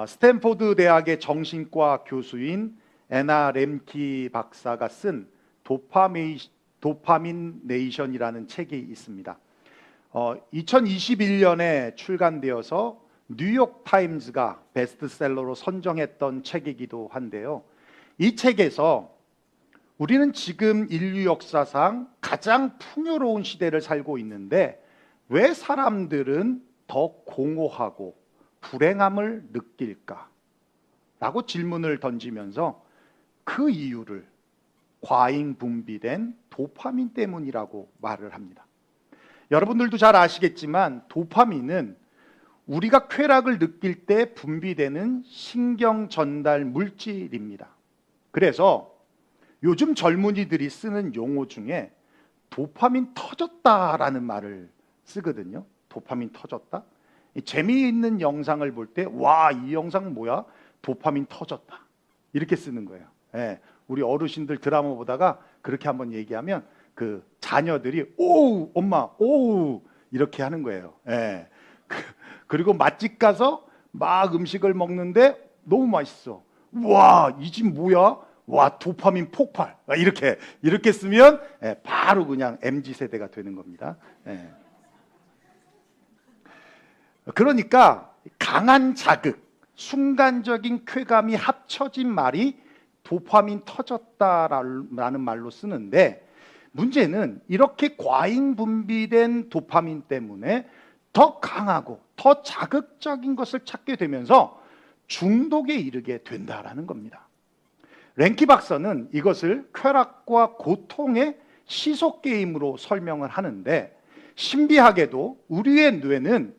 스탠포드 대학의 정신과 교수인 애나 렘키 박사가 쓴 도파민 네이션이라는 책이 있습니다. 2021년에 출간되어서 뉴욕 타임즈가 베스트셀러로 선정했던 책이기도 한데요. 이 책에서 우리는 지금 인류 역사상 가장 풍요로운 시대를 살고 있는데 왜 사람들은 더 공허하고 불행함을 느낄까? 라고 질문을 던지면서 그 이유를 과잉 분비된 도파민 때문이라고 말을 합니다. 여러분들도 잘 아시겠지만 도파민은 우리가 쾌락을 느낄 때 분비되는 신경 전달 물질입니다. 그래서 요즘 젊은이들이 쓰는 용어 중에 도파민 터졌다라는 말을 쓰거든요. 도파민 터졌다. 재미있는 영상을 볼 때 와, 이 영상 뭐야? 도파민 터졌다. 이렇게 쓰는 거예요. 우리 어르신들 드라마 보다가 그렇게 한번 얘기하면 그 자녀들이 오우 엄마 오우 이렇게 하는 거예요. 그리고 맛집 가서 막 음식을 먹는데 너무 맛있어. 와, 이 집 뭐야? 와, 도파민 폭발. 이렇게 쓰면 바로 그냥 MZ 세대가 되는 겁니다. 그러니까 강한 자극, 순간적인 쾌감이 합쳐진 말이 도파민 터졌다라는 말로 쓰는데, 문제는 이렇게 과잉 분비된 도파민 때문에 더 강하고 더 자극적인 것을 찾게 되면서 중독에 이르게 된다라는 겁니다. 랭키 박사는 이것을 쾌락과 고통의 시속 게임으로 설명을 하는데, 신비하게도 우리의 뇌는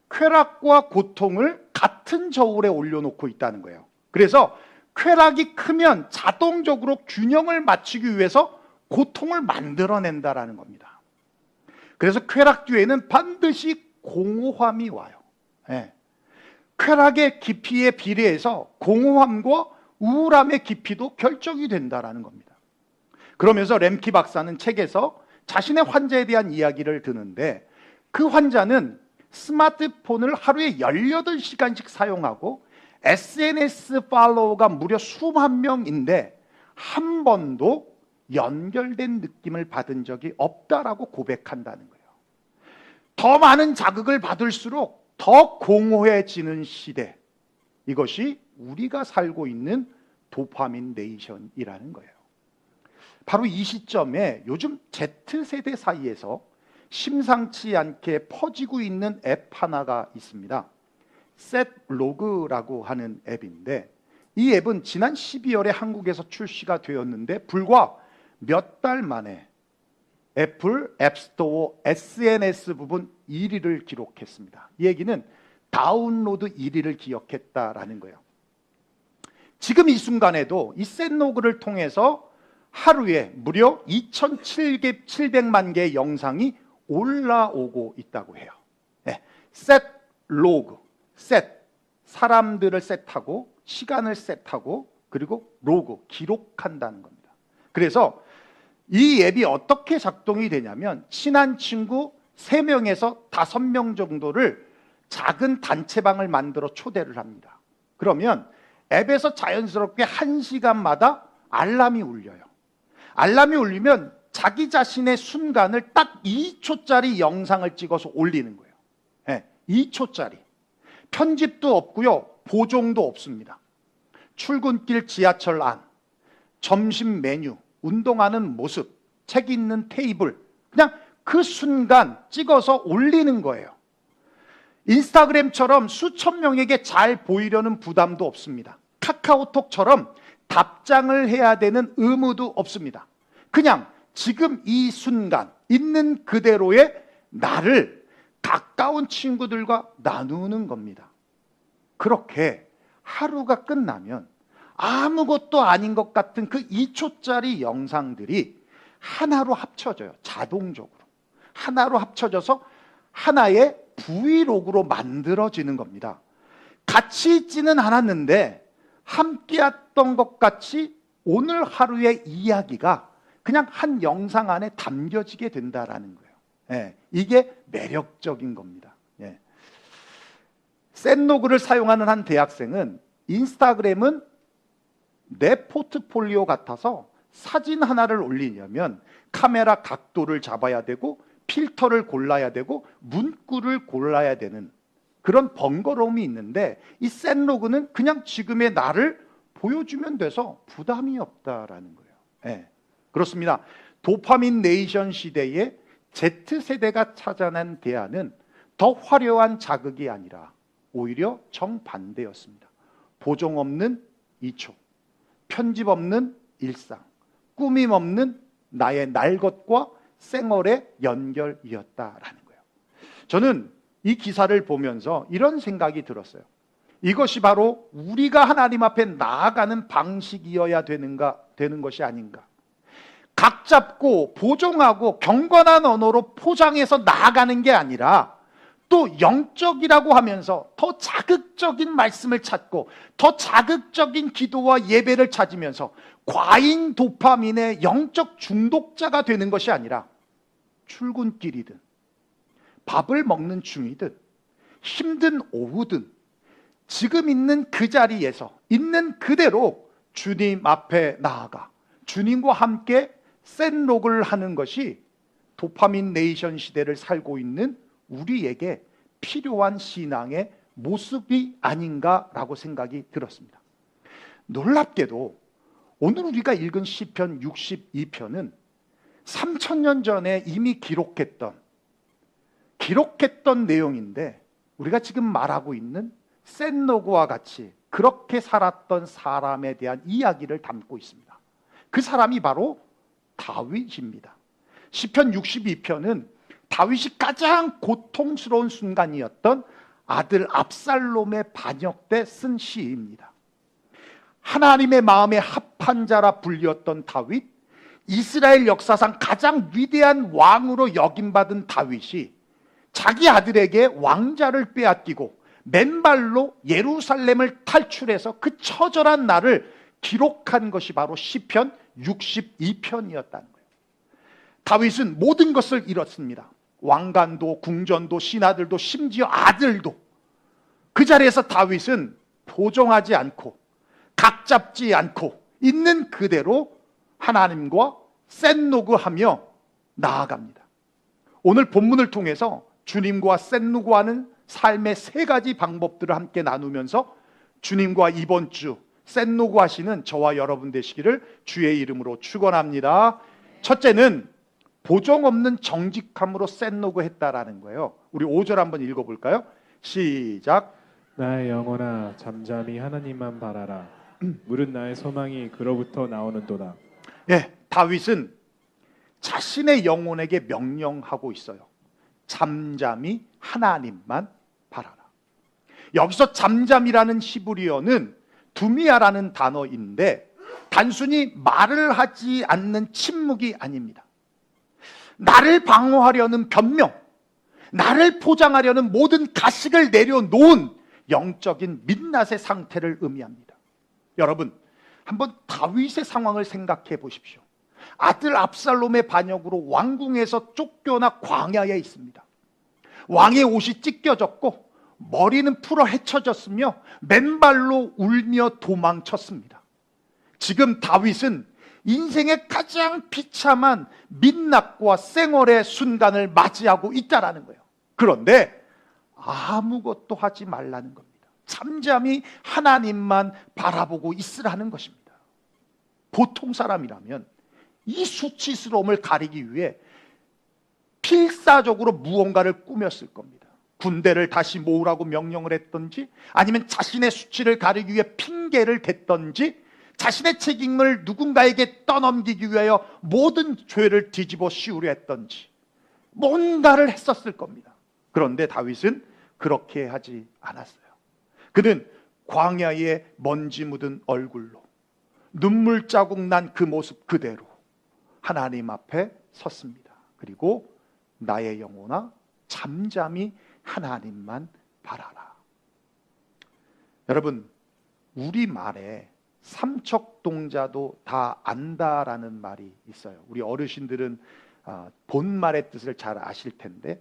쾌락과 고통을 같은 저울에 올려놓고 있다는 거예요. 그래서 쾌락이 크면 자동적으로 균형을 맞추기 위해서 고통을 만들어낸다라는 겁니다. 그래서 쾌락 뒤에는 반드시 공허함이 와요. 쾌락의 깊이에 비례해서 공허함과 우울함의 깊이도 결정이 된다라는 겁니다. 그러면서 렘키 박사는 책에서 자신의 환자에 대한 이야기를 드는데, 그 환자는 스마트폰을 하루에 18시간씩 사용하고 SNS 팔로워가 무려 수만 명인데 한 번도 연결된 느낌을 받은 적이 없다라고 고백한다는 거예요. 더 많은 자극을 받을수록 더 공허해지는 시대, 이것이 우리가 살고 있는 도파민 네이션이라는 거예요. 바로 이 시점에 요즘 Z세대 사이에서 심상치 않게 퍼지고 있는 앱 하나가 있습니다. 셋로그라고 하는 앱인데, 이 앱은 지난 12월에 한국에서 출시가 되었는데 불과 몇 달 만에 애플 앱스토어 SNS 부분 1위를 기록했습니다. 이 얘기는 다운로드 1위를 기록했다라는 거예요. 지금 이 순간에도 이 셋로그를 통해서 하루에 무려 2,700만 개의 영상이 올라오고 있다고 해요. 셋로그, 사람들을 셋하고 시간을 셋하고 그리고 로그, 기록한다는 겁니다. 그래서 이 앱이 어떻게 작동이 되냐면, 친한 친구 3명에서 5명 정도를 작은 단체방을 만들어 초대를 합니다. 그러면 앱에서 자연스럽게 1시간마다 알람이 울려요. 알람이 울리면 자기 자신의 순간을 딱 2초짜리 영상을 찍어서 올리는 거예요. 2초짜리. 편집도 없고요, 보정도 없습니다. 출근길 지하철 안, 점심 메뉴, 운동하는 모습, 책 읽는 테이블, 그냥 그 순간 찍어서 올리는 거예요. 인스타그램처럼 수천 명에게 잘 보이려는 부담도 없습니다. 카카오톡처럼 답장을 해야 되는 의무도 없습니다. 그냥 지금 이 순간 있는 그대로의 나를 가까운 친구들과 나누는 겁니다. 그렇게 하루가 끝나면 아무것도 아닌 것 같은 그 2초짜리 영상들이 하나로 합쳐져요. 자동적으로. 하나로 합쳐져서 하나의 브이로그로 만들어지는 겁니다. 같이 있지는 않았는데 함께 했던 것 같이 오늘 하루의 이야기가 그냥 한 영상 안에 담겨지게 된다라는 거예요. 이게 매력적인 겁니다. 샌로그를 사용하는 한 대학생은 인스타그램은 내 포트폴리오 같아서 사진 하나를 올리려면 카메라 각도를 잡아야 되고 필터를 골라야 되고 문구를 골라야 되는 그런 번거로움이 있는데, 이 샌로그는 그냥 지금의 나를 보여주면 돼서 부담이 없다라는 거예요. 네, 그렇습니다. 도파민 네이션 시대에 Z세대가 찾아낸 대안은 더 화려한 자극이 아니라 오히려 정반대였습니다. 보정 없는 2초, 편집 없는 일상, 꾸밈 없는 나의 날 것과 생얼의 연결이었다라는 거예요. 저는 이 기사를 보면서 이런 생각이 들었어요. 이것이 바로 우리가 하나님 앞에 나아가는 방식이어야 되는 것이 아닌가. 각 잡고 보정하고 경건한 언어로 포장해서 나아가는 게 아니라 또 영적이라고 하면서 더 자극적인 말씀을 찾고 더 자극적인 기도와 예배를 찾으면서 과잉 도파민의 영적 중독자가 되는 것이 아니라 출근길이든 밥을 먹는 중이든 힘든 오후든 지금 있는 그 자리에서 있는 그대로 주님 앞에 나아가 주님과 함께 샌록을 하는 것이 도파민 네이션 시대를 살고 있는 우리에게 필요한 신앙의 모습이 아닌가라고 생각이 들었습니다. 놀랍게도 오늘 우리가 읽은 시편 62편은 3000년 전에 이미 기록했던 내용인데, 우리가 지금 말하고 있는 샌로그와 같이 그렇게 살았던 사람에 대한 이야기를 담고 있습니다. 그 사람이 바로 다윗입니다. 시편 62편은 다윗이 가장 고통스러운 순간이었던 아들 압살롬의 반역 때 쓴 시입니다. 하나님의 마음에 합한 자라 불렸던 다윗, 이스라엘 역사상 가장 위대한 왕으로 여김받은 다윗이 자기 아들에게 왕자를 빼앗기고 맨발로 예루살렘을 탈출해서 그 처절한 날을 기록한 것이 바로 시편 62편이었다는 거예요. 다윗은 모든 것을 잃었습니다. 왕관도 궁전도 신하들도 심지어 아들도. 그 자리에서 다윗은 보정하지 않고 각 잡지 않고 있는 그대로 하나님과 샌로그하며 나아갑니다. 오늘 본문을 통해서 주님과 샌로그하는 삶의 세 가지 방법들을 함께 나누면서 주님과 이번 주 샌로그 하시는 저와 여러분 되시기를 주의 이름으로 축원합니다. 첫째는 보정 없는 정직함으로 샌로그 했다라는 거예요. 우리 5절 한번 읽어볼까요? 시작. 나의 영혼아 잠잠히 하나님만 바라라. 물은 나의 소망이 그로부터 나오는도다. 예, 다윗은 자신의 영혼에게 명령하고 있어요. 잠잠히 하나님만 바라라. 여기서 잠잠이라는 히브리어는 두미아라는 단어인데 단순히 말을 하지 않는 침묵이 아닙니다. 나를 방어하려는 변명, 나를 포장하려는 모든 가식을 내려놓은 영적인 민낯의 상태를 의미합니다. 여러분, 한번 다윗의 상황을 생각해 보십시오. 아들 압살롬의 반역으로 왕궁에서 쫓겨나 광야에 있습니다. 왕의 옷이 찢겨졌고 머리는 풀어 헤쳐졌으며 맨발로 울며 도망쳤습니다. 지금 다윗은 인생의 가장 비참한 민낯과 쌩얼의 순간을 맞이하고 있다라는 거예요. 그런데 아무것도 하지 말라는 겁니다. 잠잠히 하나님만 바라보고 있으라는 것입니다. 보통 사람이라면 이 수치스러움을 가리기 위해 필사적으로 무언가를 꾸몄을 겁니다. 군대를 다시 모으라고 명령을 했던지, 아니면 자신의 수치를 가리기 위해 핑계를 댔던지, 자신의 책임을 누군가에게 떠넘기기 위하여 모든 죄를 뒤집어 씌우려 했던지 뭔가를 했었을 겁니다. 그런데 다윗은 그렇게 하지 않았어요. 그는 광야에 먼지 묻은 얼굴로 눈물 자국 난 그 모습 그대로 하나님 앞에 섰습니다. 그리고 나의 영혼아 잠잠히 하나님만 바라라. 여러분, 우리말에 삼척동자도 다 안다라는 말이 있어요. 우리 어르신들은 본말의 뜻을 잘 아실 텐데,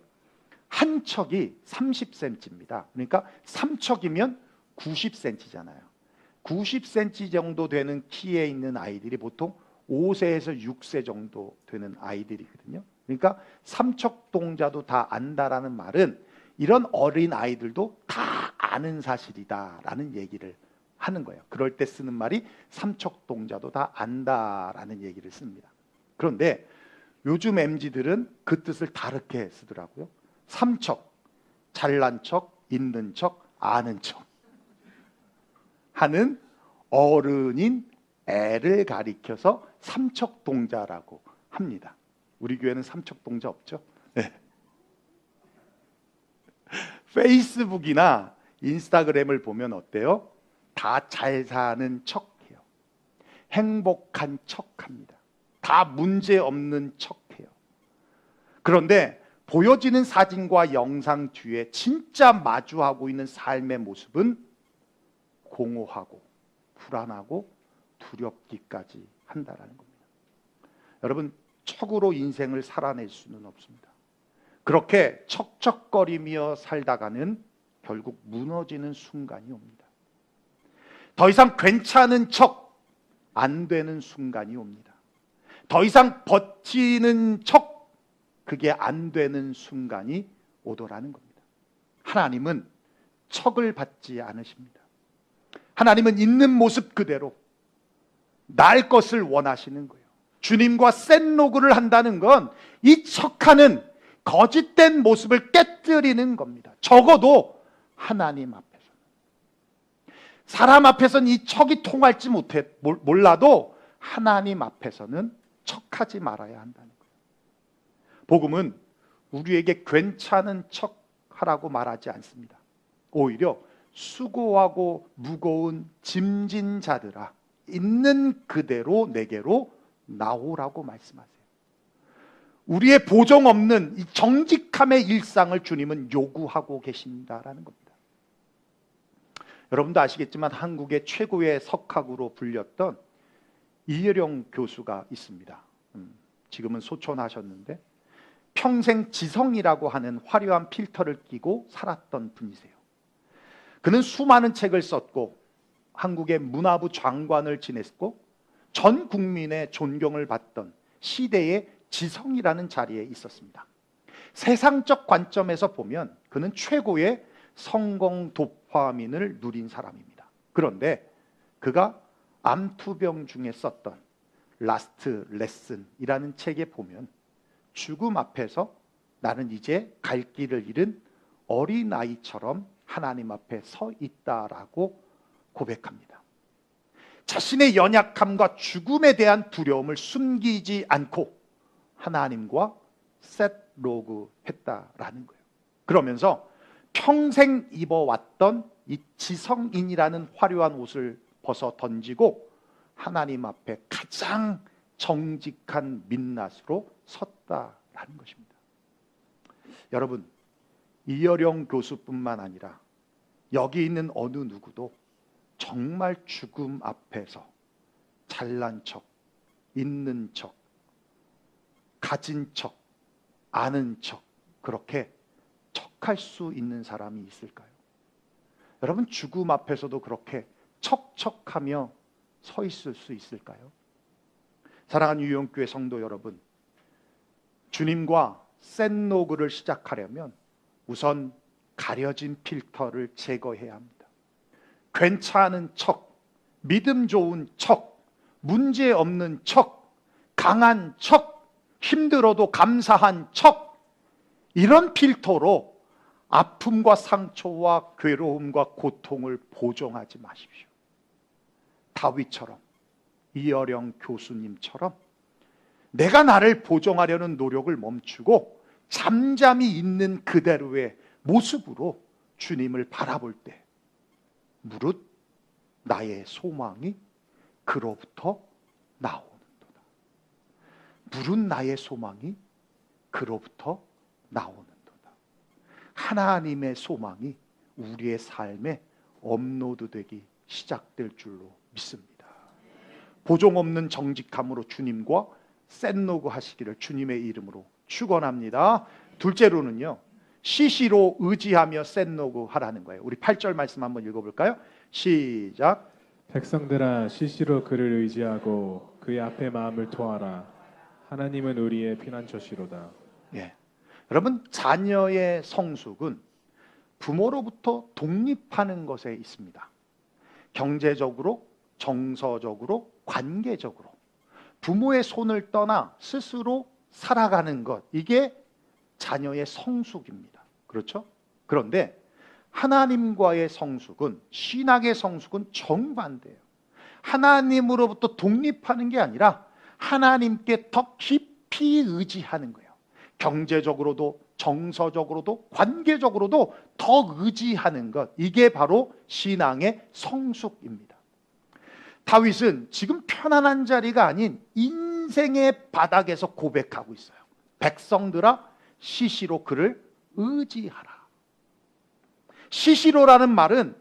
한 척이 30cm입니다. 그러니까 3척이면 90cm잖아요. 90cm 정도 되는 키에 있는 아이들이 보통 5세에서 6세 정도 되는 아이들이거든요. 그러니까 삼척동자도 다 안다라는 말은 이런 어린 아이들도 다 아는 사실이다라는 얘기를 하는 거예요. 그럴 때 쓰는 말이 삼척동자도 다 안다라는 얘기를 씁니다. 그런데 요즘 MZ들은 그 뜻을 다르게 쓰더라고요. 삼척, 잘난 척, 있는 척, 아는 척 하는 어른인 애를 가리켜서 삼척동자라고 합니다. 우리 교회는 삼척동자 없죠? 네. 페이스북이나 인스타그램을 보면 어때요? 다 잘 사는 척해요. 행복한 척합니다. 다 문제 없는 척해요. 그런데 보여지는 사진과 영상 뒤에 진짜 마주하고 있는 삶의 모습은 공허하고 불안하고 두렵기까지 한다라는 겁니다. 여러분, 척으로 인생을 살아낼 수는 없습니다. 그렇게 척척거리며 살다가는 결국 무너지는 순간이 옵니다. 더 이상 괜찮은 척 안 되는 순간이 옵니다. 더 이상 버티는 척 그게 안 되는 순간이 오더라는 겁니다. 하나님은 척을 받지 않으십니다. 하나님은 있는 모습 그대로 날 것을 원하시는 거예요. 주님과 샌로그를 한다는 건 이 척하는 거짓된 모습을 깨뜨리는 겁니다. 적어도 하나님 앞에서는. 사람 앞에서는 이 척이 통할지 몰라도 하나님 앞에서는 척하지 말아야 한다는 거예요. 복음은 우리에게 괜찮은 척하라고 말하지 않습니다. 오히려 수고하고 무거운 짐진 자들아, 있는 그대로 내게로 나오라고 말씀하세요. 우리의 보정 없는 이 정직함의 일상을 주님은 요구하고 계신다라는 겁니다. 여러분도 아시겠지만 한국의 최고의 석학으로 불렸던 이혜령 교수가 있습니다. 지금은 소천하셨는데 평생 지성이라고 하는 화려한 필터를 끼고 살았던 분이세요. 그는 수많은 책을 썼고 한국의 문화부 장관을 지냈고 전 국민의 존경을 받던 시대의 지성이라는 자리에 있었습니다. 세상적 관점에서 보면 그는 최고의 성공 도파민을 누린 사람입니다. 그런데 그가 암투병 중에 썼던 라스트 레슨이라는 책에 보면 죽음 앞에서 나는 이제 갈 길을 잃은 어린아이처럼 하나님 앞에 서 있다라고 고백합니다. 자신의 연약함과 죽음에 대한 두려움을 숨기지 않고 하나님과 셋로그 했다라는 거예요. 그러면서 평생 입어왔던 이 지성인이라는 화려한 옷을 벗어 던지고 하나님 앞에 가장 정직한 민낯으로 섰다라는 것입니다. 여러분, 이여령 교수뿐만 아니라 여기 있는 어느 누구도 정말 죽음 앞에서 잘난 척, 있는 척, 가진 척, 아는 척, 그렇게 척할 수 있는 사람이 있을까요? 여러분, 죽음 앞에서도 그렇게 척척하며 서 있을 수 있을까요? 사랑하는 유영교회 성도 여러분, 주님과 샌로그를 시작하려면 우선 가려진 필터를 제거해야 합니다. 괜찮은 척, 믿음 좋은 척, 문제 없는 척, 강한 척, 힘들어도 감사한 척, 이런 필터로 아픔과 상처와 괴로움과 고통을 보정하지 마십시오. 다윗처럼, 이어령 교수님처럼 내가 나를 보정하려는 노력을 멈추고 잠잠히 있는 그대로의 모습으로 주님을 바라볼 때 무릇 나의 소망이 그로부터 나오는도다. 무릇 나의 소망이 그로부터 나오는도다. 하나님의 소망이 우리의 삶에 업로드되기 시작될 줄로 믿습니다. 보정 없는 정직함으로 주님과 샌로그 하시기를 주님의 이름으로 축원합니다. 둘째로는요, 시시로 의지하며 셋노그 하라는 거예요. 우리 8절 말씀 한번 읽어볼까요? 시작. 백성들아 시시로 그를 의지하고 그의 앞에 마음을 토하라. 하나님은 우리의 피난처시로다. 예. 여러분, 자녀의 성숙은 부모로부터 독립하는 것에 있습니다. 경제적으로, 정서적으로, 관계적으로 부모의 손을 떠나 스스로 살아가는 것, 이게 자녀의 성숙입니다. 그렇죠? 그런데 하나님과의 성숙은, 신학의 성숙은 정반대예요. 하나님으로부터 독립하는 게 아니라 하나님께 더 깊이 의지하는 거예요. 경제적으로도 정서적으로도 관계적으로도 더 의지하는 것, 이게 바로 신앙의 성숙입니다. 다윗은 지금 편안한 자리가 아닌 인생의 바닥에서 고백하고 있어요. 백성들아 시시로 그를 의지하라. 시시로라는 말은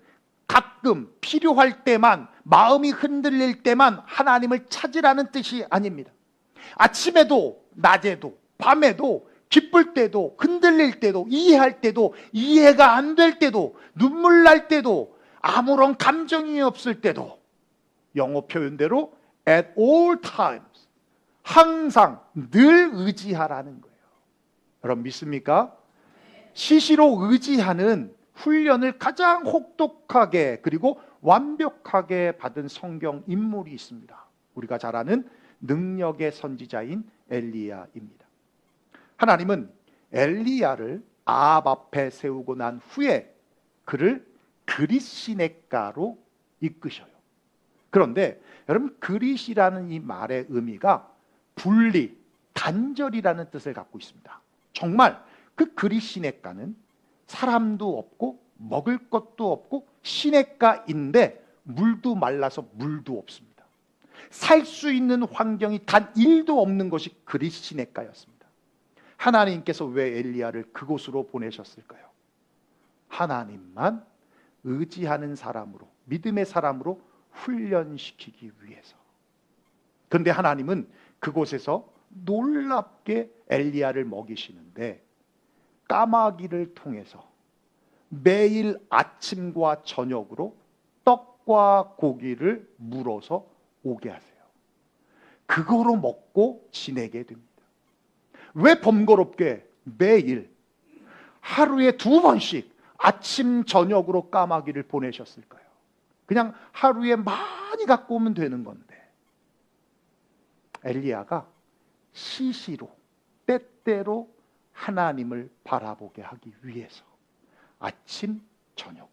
가끔 필요할 때만, 마음이 흔들릴 때만 하나님을 찾으라는 뜻이 아닙니다. 아침에도 낮에도 밤에도 기쁠 때도 흔들릴 때도 이해할 때도 이해가 안 될 때도 눈물 날 때도 아무런 감정이 없을 때도 영어 표현대로 at all times, 항상 늘 의지하라는 거예요. 여러분 믿습니까? 시시로 의지하는 훈련을 가장 혹독하게 그리고 완벽하게 받은 성경 인물이 있습니다. 우리가 잘 아는 능력의 선지자인 엘리야입니다. 하나님은 엘리야를 아합 앞에 세우고 난 후에 그를 그릿시냇가로 이끄셔요. 그런데 여러분, 그릿이라는 이 말의 의미가 분리, 단절이라는 뜻을 갖고 있습니다. 정말 그 그릿시냇가는 사람도 없고 먹을 것도 없고 시냇가인데 물도 말라서 물도 없습니다. 살 수 있는 환경이 단 1도 없는 것이 그릿시냇가였습니다. 하나님께서 왜 엘리야를 그곳으로 보내셨을까요? 하나님만 의지하는 사람으로, 믿음의 사람으로 훈련시키기 위해서. 그런데 하나님은 그곳에서 놀랍게 엘리야를 먹이시는데 까마귀를 통해서 매일 아침과 저녁으로 떡과 고기를 물어서 오게 하세요. 그거로 먹고 지내게 됩니다. 왜 번거롭게 매일 하루에 2번씩 아침 저녁으로 까마귀를 보내셨을까요? 그냥 하루에 많이 갖고 오면 되는 건데 엘리야가 시시로 때때로 하나님을 바라보게 하기 위해서 아침 저녁으로.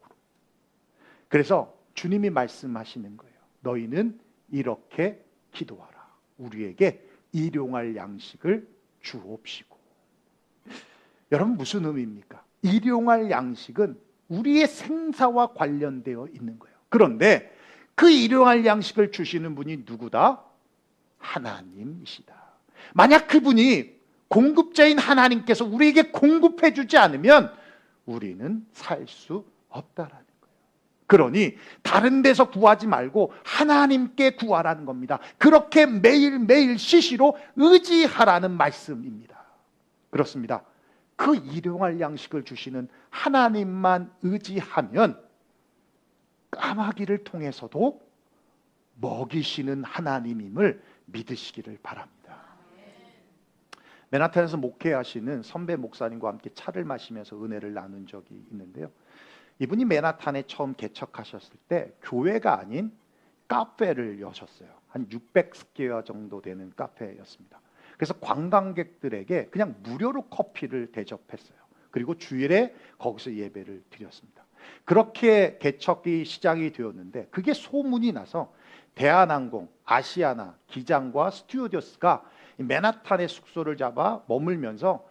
그래서 주님이 말씀하시는 거예요. 너희는 이렇게 기도하라. 우리에게 일용할 양식을 주옵시고. 여러분 무슨 의미입니까? 일용할 양식은 우리의 생사와 관련되어 있는 거예요. 그런데 그 일용할 양식을 주시는 분이 누구다? 하나님이시다. 만약 그분이 공급자인 하나님께서 우리에게 공급해 주지 않으면 우리는 살 수 없다라는 거예요. 그러니 다른 데서 구하지 말고 하나님께 구하라는 겁니다. 그렇게 매일매일 시시로 의지하라는 말씀입니다. 그렇습니다. 그 일용할 양식을 주시는 하나님만 의지하면 까마귀를 통해서도 먹이시는 하나님임을 믿으시기를 바랍니다. 맨하탄에서 목회하시는 선배 목사님과 함께 차를 마시면서 은혜를 나눈 적이 있는데요. 이분이 맨하탄에 처음 개척하셨을 때 교회가 아닌 카페를 여셨어요. 한 600스퀘어 정도 되는 카페였습니다. 그래서 관광객들에게 그냥 무료로 커피를 대접했어요. 그리고 주일에 거기서 예배를 드렸습니다. 그렇게 개척이 시작이 되었는데 그게 소문이 나서 대한항공, 아시아나 기장과 스튜어디스가 맨하탄의 숙소를 잡아 머물면서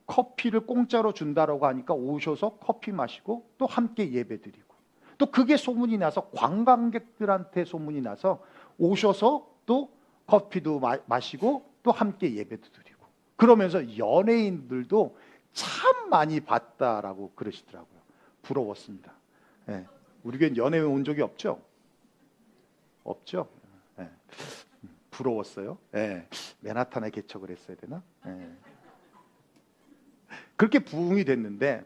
커피를 공짜로 준다라고 하니까 오셔서 커피 마시고 또 함께 예배드리고, 또 그게 소문이 나서 관광객들한테 소문이 나서 오셔서 또 커피도 마시고 또 함께 예배도 드리고, 그러면서 연예인들도 참 많이 봤다라고 그러시더라고요. 부러웠습니다. 예. 우리 교회는 연예인 온 적이 없죠? 없죠? 예. 부러웠어요. 예. 맨하탄에 개척을 했어야 되나? 예. 그렇게 부흥이 됐는데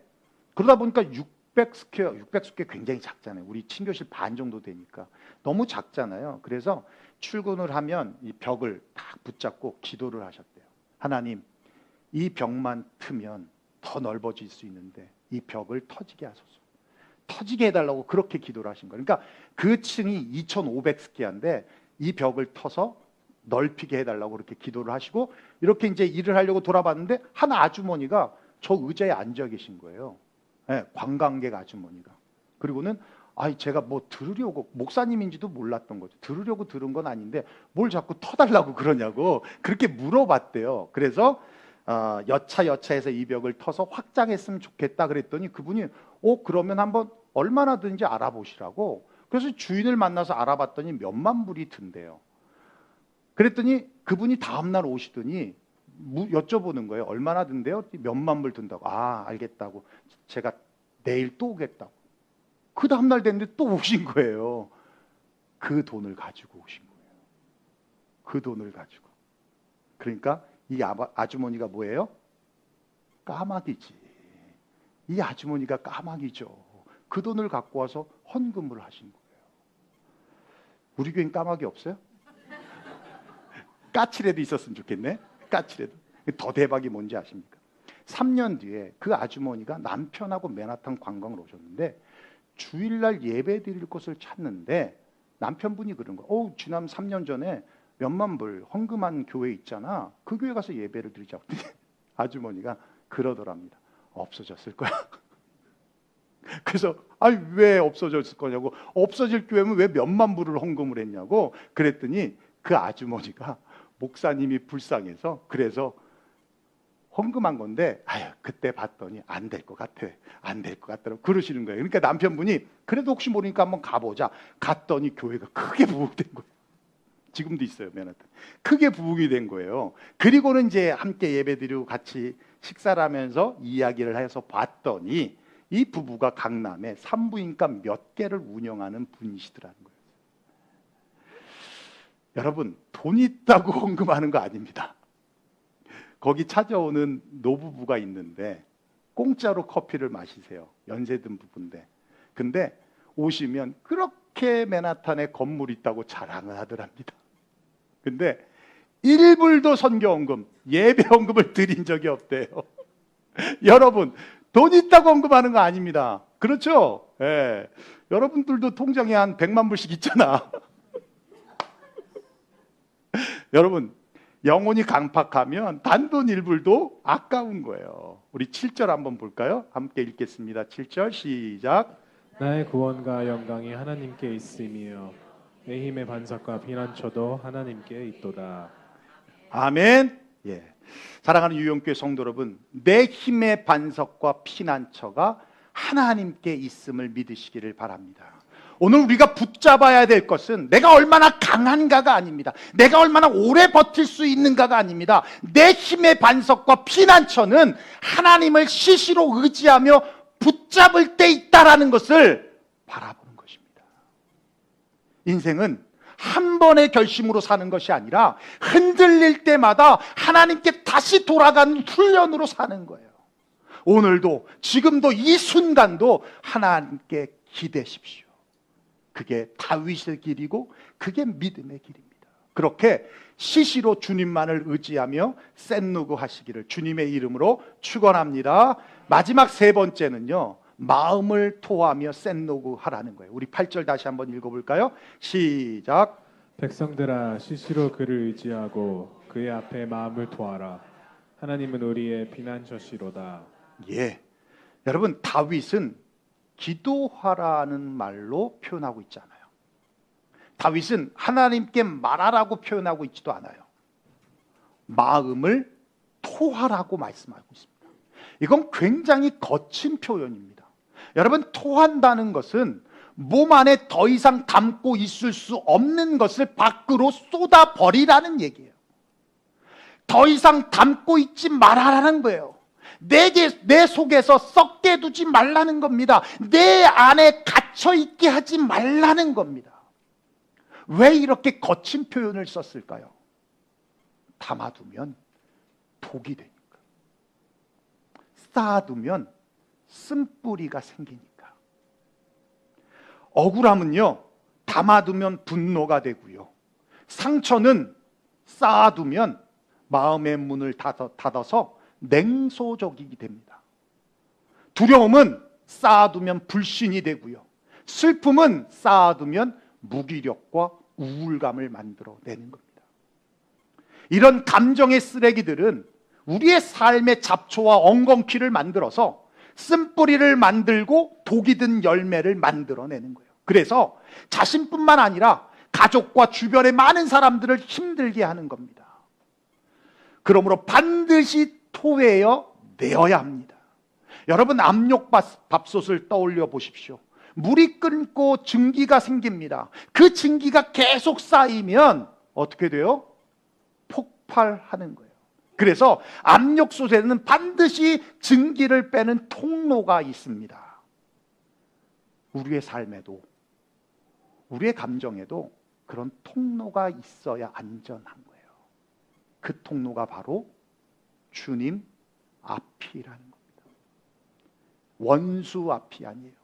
그러다 보니까 600스퀘어 굉장히 작잖아요. 우리 친교실 반 정도 되니까 너무 작잖아요. 그래서 출근을 하면 이 벽을 딱 붙잡고 기도를 하셨대요. 하나님, 이 벽만 트면 더 넓어질 수 있는데 이 벽을 터지게 하소서. 터지게 해달라고 그렇게 기도를 하신 거예요. 그러니까 그 층이 2,500스퀘어인데 이 벽을 터서 넓히게 해달라고 그렇게 기도를 하시고 이렇게 이제 일을 하려고 돌아봤는데 한 아주머니가 저 의자에 앉아 계신 거예요. 네, 관광객 아주머니가. 그리고는 제가 뭐 들으려고 목사님인지도 몰랐던 거죠. 들으려고 들은 건 아닌데 뭘 자꾸 터달라고 그러냐고 그렇게 물어봤대요. 그래서 여차여차해서 이 벽을 터서 확장했으면 좋겠다 그랬더니 그분이 그러면 한번 얼마나든지 알아보시라고. 그래서 주인을 만나서 알아봤더니 몇만 불이 든대요. 그랬더니 그분이 다음날 오시더니 여쭤보는 거예요. 얼마나 든대요? 몇만 불 든다고. 알겠다고. 제가 내일 또 오겠다고. 그 다음날 됐는데 또 오신 거예요. 그 돈을 가지고 오신 거예요. 그 돈을 가지고. 그러니까 이 아주머니가 뭐예요? 까마귀지. 이 아주머니가 까마귀죠. 그 돈을 갖고 와서 헌금을 하신 거예요. 우리 교회는 까마귀 없어요? 까칠해도 있었으면 좋겠네. 까칠해도. 더 대박이 뭔지 아십니까? 3년 뒤에 그 아주머니가 남편하고 맨하탄 관광을 오셨는데 주일날 예배 드릴 곳을 찾는데 남편분이 그런 거예요. 지난 3년 전에 몇만 불 헌금한 교회 있잖아. 그 교회 가서 예배를 드리자고. 아주머니가 그러더랍니다. 없어졌을 거야. 그래서 왜 없어졌을 거냐고. 없어질 교회면 왜 몇만 불을 헌금을 했냐고. 그랬더니 그 아주머니가 목사님이 불쌍해서 그래서 헌금한 건데 그때 봤더니 안 될 것 같아. 안 될 것 같더라고. 그러시는 거예요. 그러니까 남편분이 그래도 혹시 모르니까 한번 가보자. 갔더니 교회가 크게 부흥된 거예요. 지금도 있어요. 맨하탄. 크게 부흥이 된 거예요. 그리고는 이제 함께 예배드리고 같이 식사를 하면서 이야기를 해서 봤더니 이 부부가 강남에 산부인과 몇 개를 운영하는 분이시더라는 거예요. 여러분, 돈 있다고 헌금하는 거 아닙니다. 거기 찾아오는 노부부가 있는데 공짜로 커피를 마시세요. 연세 든 부부인데. 근데 오시면 그렇게 맨하탄에 건물 있다고 자랑을 하더랍니다. 근데 1불도 선교 헌금, 예배 헌금을 드린 적이 없대요. 여러분, 돈 있다고 헌금하는 거 아닙니다. 그렇죠? 예. 여러분들도 통장에 한 100만 불씩 있잖아. 여러분, 영혼이 강팍하면 단돈 1불도 아까운 거예요. 우리 7절 한번 볼까요? 함께 읽겠습니다. 7절 시작. 나의 구원과 영광이 하나님께 있으며 내 힘의 반석과 피난처도 하나님께 있도다. 아멘. 예. 사랑하는 유영교회 성도 여러분, 내 힘의 반석과 피난처가 하나님께 있음을 믿으시기를 바랍니다. 오늘 우리가 붙잡아야 될 것은 내가 얼마나 강한가가 아닙니다. 내가 얼마나 오래 버틸 수 있는가가 아닙니다. 내 힘의 반석과 피난처는 하나님을 시시로 의지하며 붙잡을 때 있다라는 것을 바라보는 것입니다. 인생은 한 번의 결심으로 사는 것이 아니라 흔들릴 때마다 하나님께 다시 돌아가는 훈련으로 사는 거예요. 오늘도 지금도 이 순간도 하나님께 기대십시오. 그게 다윗의 길이고 그게 믿음의 길입니다. 그렇게 시시로 주님만을 의지하며 셋누구 하시기를 주님의 이름으로 축원합니다. 마지막 세 번째는요, 마음을 토하며 셋누구 하라는 거예요. 우리 8절 다시 한번 읽어볼까요? 시작. 백성들아 시시로 그를 의지하고 그의 앞에 마음을 토하라. 하나님은 우리의 피난처시로다. 예, 여러분, 다윗은 기도하라는 말로 표현하고 있지 않아요. 다윗은 하나님께 말하라고 표현하고 있지도 않아요. 마음을 토하라고 말씀하고 있습니다. 이건 굉장히 거친 표현입니다. 여러분, 토한다는 것은 몸 안에 더 이상 담고 있을 수 없는 것을 밖으로 쏟아버리라는 얘기예요. 더 이상 담고 있지 말아라는 거예요. 내 속에서 썩게 두지 말라는 겁니다. 내 안에 갇혀 있게 하지 말라는 겁니다. 왜 이렇게 거친 표현을 썼을까요? 담아두면 독이 되니까. 쌓아두면 쓴뿌리가 생기니까. 억울함은요, 담아두면 분노가 되고요. 상처는 쌓아두면 마음의 문을 닫아서 냉소적이게 됩니다. 두려움은 쌓아두면 불신이 되고요. 슬픔은 쌓아두면 무기력과 우울감을 만들어내는 겁니다. 이런 감정의 쓰레기들은 우리의 삶의 잡초와 엉겅퀴를 만들어서 쓴뿌리를 만들고 독이 든 열매를 만들어내는 거예요. 그래서 자신뿐만 아니라 가족과 주변의 많은 사람들을 힘들게 하는 겁니다. 그러므로 반드시 토해여 내어야 합니다. 여러분, 압력밥솥을 떠올려 보십시오. 물이 끓고 증기가 생깁니다. 그 증기가 계속 쌓이면 어떻게 돼요? 폭발하는 거예요. 그래서 압력솥에는 반드시 증기를 빼는 통로가 있습니다. 우리의 삶에도, 우리의 감정에도 그런 통로가 있어야 안전한 거예요. 그 통로가 바로 주님 앞이라는 겁니다. 원수 앞이 아니에요.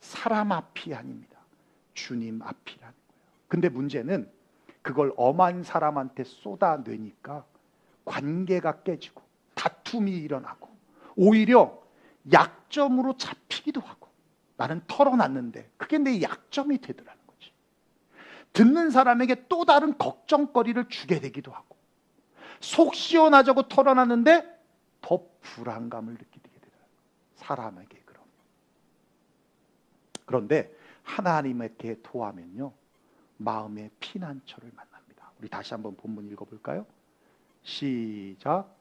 사람 앞이 아닙니다. 주님 앞이라는 거예요. 근데 문제는 그걸 엄한 사람한테 쏟아내니까 관계가 깨지고 다툼이 일어나고 오히려 약점으로 잡히기도 하고, 나는 털어놨는데 그게 내 약점이 되더라는 거지. 듣는 사람에게 또 다른 걱정거리를 주게 되기도 하고, 속 시원하자고 털어놨는데 더 불안감을 느끼게 되더라고요. 사람에게 그럼. 그런데 하나님께 토하면요, 마음의 피난처를 만납니다. 우리 다시 한번 본문 읽어볼까요? 시작.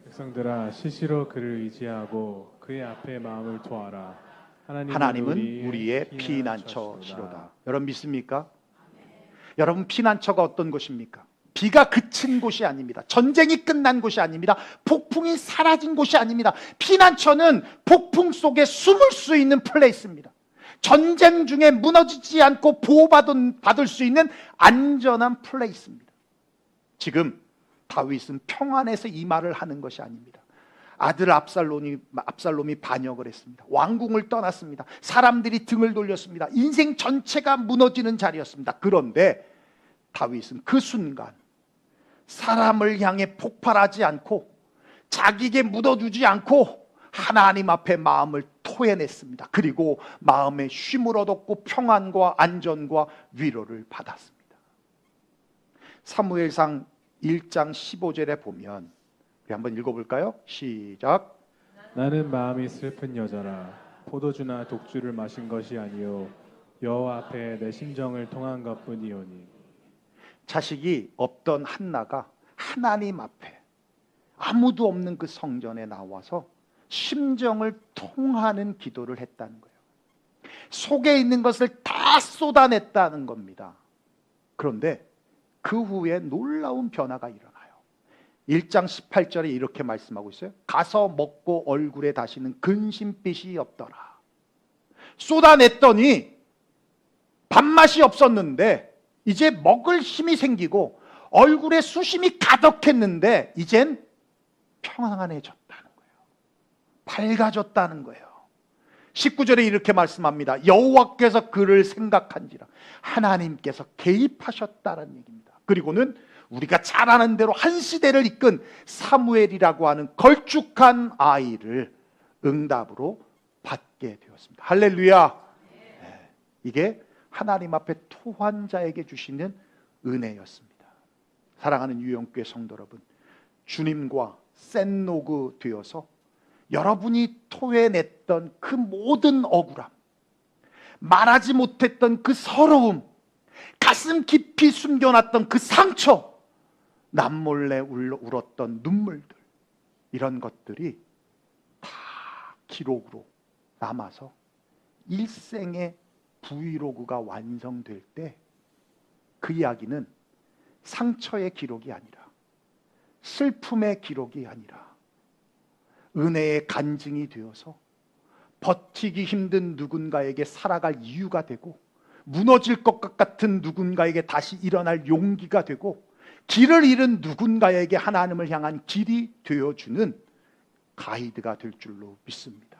백성들아 시시로 그를 의지하고 그의 앞에 마음을 토하라. 하나님은 우리의 피난처시로다. 여러분 믿습니까? 여러분, 피난처가 어떤 곳입니까? 비가 그친 곳이 아닙니다. 전쟁이 끝난 곳이 아닙니다. 폭풍이 사라진 곳이 아닙니다. 피난처는 폭풍 속에 숨을 수 있는 플레이스입니다. 전쟁 중에 무너지지 않고 보호받을 수 있는 안전한 플레이스입니다. 지금 다윗은 평안에서 이 말을 하는 것이 아닙니다. 아들 압살롬이 반역을 했습니다. 왕궁을 떠났습니다. 사람들이 등을 돌렸습니다. 인생 전체가 무너지는 자리였습니다. 그런데 다윗은 그 순간 사람을 향해 폭발하지 않고 자기에게 묻어주지 않고 하나님 앞에 마음을 토해냈습니다. 그리고 마음에 쉼을 얻었고 평안과 안전과 위로를 받았습니다. 사무엘상 1장 15절에 보면, 우리 한번 읽어볼까요? 시작. 나는 마음이 슬픈 여자라. 포도주나 독주를 마신 것이 아니요 여호와 앞에 내 심정을 통한 것뿐이오니. 자식이 없던 한나가 하나님 앞에 아무도 없는 그 성전에 나와서 심정을 통하는 기도를 했다는 거예요. 속에 있는 것을 다 쏟아냈다는 겁니다. 그런데 그 후에 놀라운 변화가 일어나요. 1장 18절에 이렇게 말씀하고 있어요. 가서 먹고 얼굴에 다시는 근심빛이 없더라. 쏟아냈더니 밥맛이 없었는데 이제 먹을 힘이 생기고 얼굴에 수심이 가득했는데 이젠 평안해졌다는 거예요. 밝아졌다는 거예요. 19절에 이렇게 말씀합니다. 여호와께서 그를 생각한지라. 하나님께서 개입하셨다는 얘기입니다. 그리고는 우리가 잘 아는 대로 한 시대를 이끈 사무엘이라고 하는 걸쭉한 아이를 응답으로 받게 되었습니다. 할렐루야. 네, 이게 하나님 앞에 토한 자에게 주시는 은혜였습니다. 사랑하는 유영교회 성도 여러분, 주님과 샌노그 되어서 여러분이 토해냈던 그 모든 억울함, 말하지 못했던 그 서러움, 가슴 깊이 숨겨놨던 그 상처, 남몰래 울었던 눈물들, 이런 것들이 다 기록으로 남아서 일생의 브이로그가 완성될 때 그 이야기는 상처의 기록이 아니라, 슬픔의 기록이 아니라 은혜의 간증이 되어서 버티기 힘든 누군가에게 살아갈 이유가 되고, 무너질 것 같은 누군가에게 다시 일어날 용기가 되고, 길을 잃은 누군가에게 하나님을 향한 길이 되어주는 가이드가 될 줄로 믿습니다.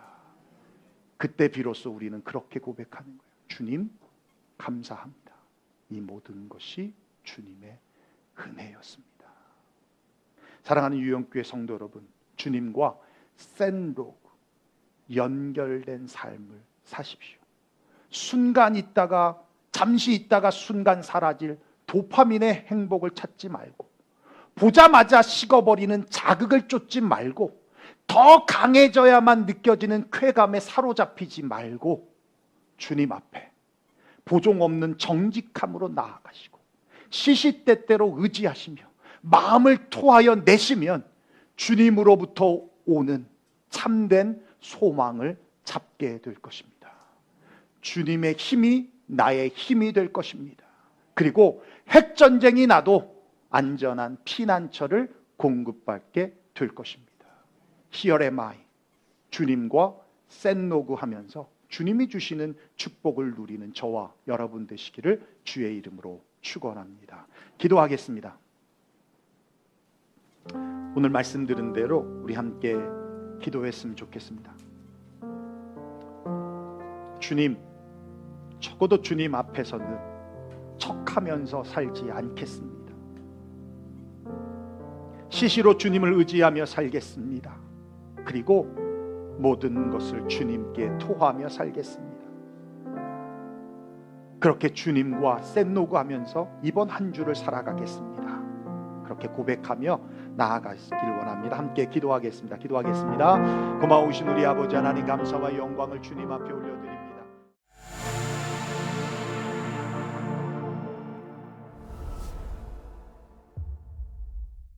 그때 비로소 우리는 그렇게 고백하는 거예요. 주님, 감사합니다. 이 모든 것이 주님의 은혜였습니다. 사랑하는 유영교회 성도 여러분, 주님과 센로그 연결된 삶을 사십시오. 순간 있다가, 잠시 있다가 순간 사라질 도파민의 행복을 찾지 말고, 보자마자 식어버리는 자극을 쫓지 말고, 더 강해져야만 느껴지는 쾌감에 사로잡히지 말고, 주님 앞에 보종 없는 정직함으로 나아가시고 시시때때로 의지하시며 마음을 토하여 내시면 주님으로부터 오는 참된 소망을 잡게 될 것입니다. 주님의 힘이 나의 힘이 될 것입니다. 그리고 핵전쟁이 나도 안전한 피난처를 공급받게 될 것입니다. Here am I, 주님과 센노그 하면서 주님이 주시는 축복을 누리는 저와 여러분 되시기를 주의 이름으로 축원합니다. 기도하겠습니다. 오늘 말씀 들은 대로 우리 함께 기도했으면 좋겠습니다. 주님, 적어도 주님 앞에서는 척하면서 살지 않겠습니다. 시시로 주님을 의지하며 살겠습니다. 그리고 모든 것을 주님께 토하며 살겠습니다. 그렇게 주님과 센노그 하면서 이번 한 주를 살아가겠습니다. 그렇게 고백하며 나아가시길 원합니다. 함께 기도하겠습니다. 고마우신 우리 아버지 하나님, 감사와 영광을 주님 앞에 올려드립니다.